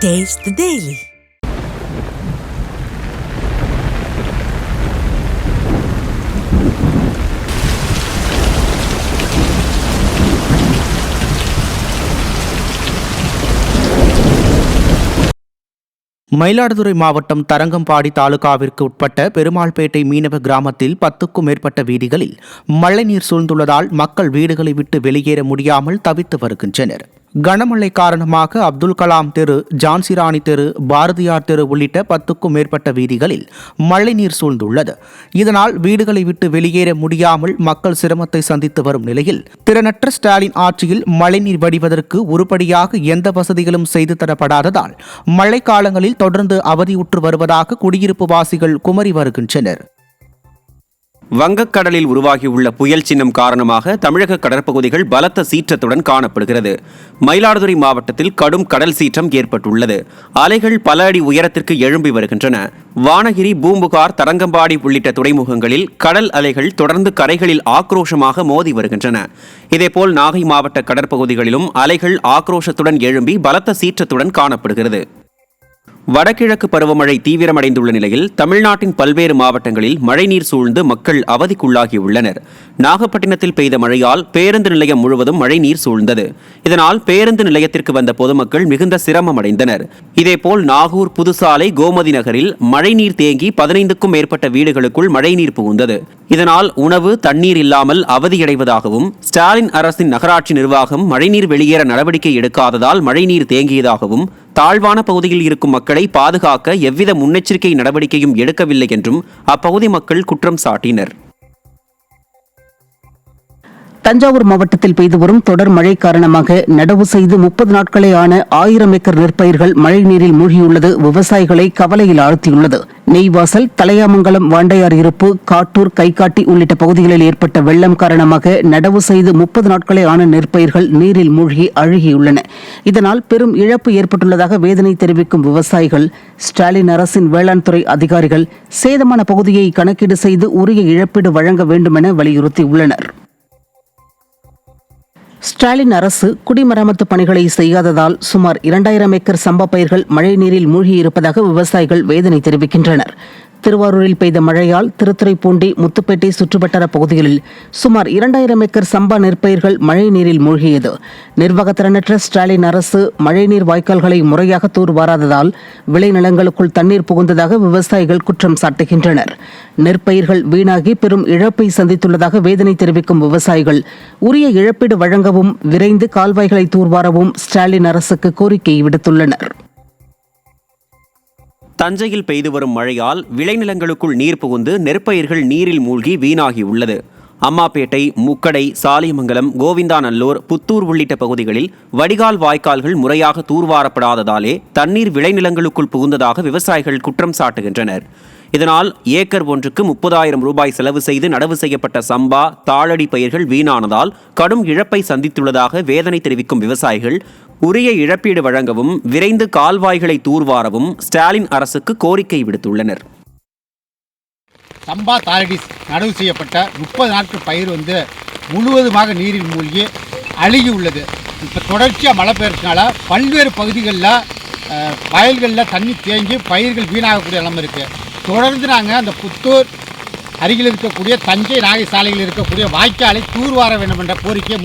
Taste the Daily. Mayiladuthurai மாவட்டம் தரங்கம்பாடி தாலுகாவிற்கு உட்பட்ட பெருமாள்பேட்டை மீனவ கிராமத்தில் 10க்கும் மேற்பட்ட வீதிகளில் மழைநீர் சூழ்ந்துள்ளதால் மக்கள் வீடுகளை விட்டு வெளியேற முடியாமல் தவித்து வருகின்றனர். கனமழை காரணமாக அப்துல் கலாம் தெரு, ஜான்சிராணி தெரு, பாரதியார் தெரு உள்ளிட்ட 10க்கும் மேற்பட்ட வீதிகளில் மழைநீர் சூழ்ந்துள்ளது. இதனால் வீடுகளை விட்டு வெளியேற முடியாமல் மக்கள் சிரமத்தை சந்தித்து வரும் நிலையில் திறனற்ற ஸ்டாலின் ஆட்சியில் மழைநீர் வடிவதற்கு உருப்படியாக எந்த வசதிகளும் செய்து தரப்படாததால் மழைக்காலங்களில் தொடர்ந்து அவதியுற்று வருவதாக குடியிருப்பு வாசிகள் குமரி வருகின்றனர். வங்கக்கடலில் உருவாகியுள்ள புயல் சின்னம் காரணமாக தமிழக கடற்பகுதிகள் பலத்த சீற்றத்துடன் காணப்படுகிறது. மயிலாடுதுறை மாவட்டத்தில் கடும் கடல் சீற்றம் ஏற்பட்டுள்ளது. அலைகள் பல அடி உயரத்திற்கு எழும்பி வருகின்றன. வானகிரி, பூம்புகார், தரங்கம்பாடி உள்ளிட்ட துறைமுகங்களில் கடல் அலைகள் தொடர்ந்து கரைகளில் ஆக்ரோஷமாக மோதி வருகின்றன. இதேபோல் நாகை மாவட்ட கடற்பகுதிகளிலும் அலைகள் ஆக்ரோஷத்துடன் எழும்பி பலத்த சீற்றத்துடன் காணப்படுகிறது. வடகிழக்கு பருவமழை தீவிரமடைந்துள்ள நிலையில் தமிழ்நாட்டின் பல்வேறு மாவட்டங்களில் மழைநீர் சூழ்ந்து மக்கள் அவதிக்குள்ளாகியுள்ளனர். நாகப்பட்டினத்தில் பெய்த மழையால் பேருந்து நிலையம் முழுவதும் மழைநீர் சூழ்ந்தது. இதனால் பேருந்து நிலையத்திற்கு வந்த பொதுமக்கள் மிகுந்த சிரமம் அடைந்தனர். இதேபோல் நாகூர், புதுசாலை, கோமதி நகரில் மழைநீர் தேங்கி 15க்கும் மேற்பட்ட வீடுகளுக்குள் மழைநீர் புகுந்தது. இதனால் உணவு, தண்ணீர் இல்லாமல் அவதியடைவதாகவும், ஸ்டாலின் அரசின் நகராட்சி நிர்வாகம் மழைநீர் வெளியேற நடவடிக்கை எடுக்காததால் மழைநீர் தேங்கியதாகவும், தாழ்வான பகுதியில் இருக்கும் மக்களை பாதுகாக்க எவ்வித முன்னெச்சரிக்கை நடவடிக்கையும் எடுக்கவில்லை என்றும் அப்பகுதி மக்கள் குற்றம் சாட்டினர். தஞ்சாவூர் மாவட்டத்தில் பெய்து வரும் தொடர் மழை காரணமாக நடவு செய்து 30 நாட்களே ஆன 1000 ஏக்கர் நெற்பயிர்கள் மழைநீரில் மூழ்கியுள்ளது விவசாயிகளை கவலையில் ஆழ்த்தியுள்ளது. நெய்வாசல், தலையாமங்கலம், வாண்டையார் இருப்பு, காட்டூர், கைகாட்டி உள்ளிட்ட பகுதிகளில் ஏற்பட்ட வெள்ளம் காரணமாக நடவு செய்து 30 நாட்களே ஆன நெற்பயிர்கள் நீரில் மூழ்கி அழுகியுள்ளன. இதனால் பெரும் இழப்பு ஏற்பட்டுள்ளதாக வேதனை தெரிவிக்கும் விவசாயிகள் ஸ்டாலின் அரசின் வேளாண் துறை அதிகாரிகள் சேதமான பகுதியை கணக்கீடு செய்து உரிய இழப்பீடு வழங்க வேண்டும் என வலியுறுத்தியுள்ளனர். ஸ்டாலின் அரசு குடிமராமத்து பணிகளை செய்யாததால் சுமார் 2000 ஏக்கர் சம்பா பயிர்கள் மழைநீரில் மூழ்கியிருப்பதாக விவசாயிகள் வேதனை தெரிவிக்கின்றனர். திருவாரூரில் பெய்த மழையால் திருத்துறைப்பூண்டி, முத்துப்பேட்டை சுற்றுவட்டார பகுதிகளில் சுமார் 2000 ஏக்கர் சம்பா நெற்பயிர்கள் மழைநீரில் மூழ்கியது. நிர்வாகத்திறனற்ற ஸ்டாலின் அரசு மழைநீர் வாய்க்கால்களை முறையாக தூர்வாராததால் விளைநிலங்களுக்குள் தண்ணீர் புகுந்ததாக விவசாயிகள் குற்றம் சாட்டுகின்றனர். நெற்பயிர்கள் வீணாகி பெரும் இழப்பை சந்தித்துள்ளதாக வேதனை தெரிவிக்கும் விவசாயிகள் உரிய இழப்பீடு வழங்கவும், விரைந்து கால்வாய்களை தூர்வாரவும் ஸ்டாலின் அரசுக்கு கோரிக்கை விடுத்துள்ளனர். தஞ்சையில் பெய்து வரும் மழையால் விளைநிலங்களுக்குள் நீர் புகுந்து நெற்பயிர்கள் நீரில் மூழ்கி வீணாகியுள்ளது. அம்மாப்பேட்டை, முக்கடை, சாலிமங்கலம், கோவிந்தாநல்லூர், புத்தூர் உள்ளிட்ட பகுதிகளில் வடிகால் வாய்க்கால்கள் முறையாக தூர்வாரப்படாததாலே தண்ணீர் விளைநிலங்களுக்குள் புகுந்ததாக விவசாயிகள் குற்றம் சாட்டுகின்றனர். இதனால் ஏக்கர் ஒன்றுக்கு 30,000 ரூபாய் செலவு செய்து நடவு செய்யப்பட்ட சம்பா, தாளடி பயிர்கள் வீணானதால் கடும் இழப்பை சந்தித்துள்ளதாக வேதனை தெரிவிக்கும் விவசாயிகள் உரிய இழப்பீடு வழங்கவும், விரைந்து கால்வாய்களை தூர்வாரவும் ஸ்டாலின் அரசுக்கு கோரிக்கை விடுத்துள்ளனர். சம்பா, தாளடி நடவு செய்யப்பட்ட 30 நாட்கள் பயிர் முழுவதுமாக நீரில் மூழ்கி அழுகி உள்ளது. இப்போ தொடர்ச்சியாக மழை பெய்யறதுனால பல்வேறு பகுதிகளில் வயல்களில் தண்ணி தேங்கி பயிர்கள் வீணாகக்கூடிய நிலைமை இருக்குது. தொடர்ந்து நாங்கள் அந்த புத்தூர் அருகில் இருக்கக்கூடிய தஞ்சை, நாகை சாலையில் இருக்கக்கூடிய வாய்க்காலை தூர்வார வேண்டும் என்ற கோரிக்கையை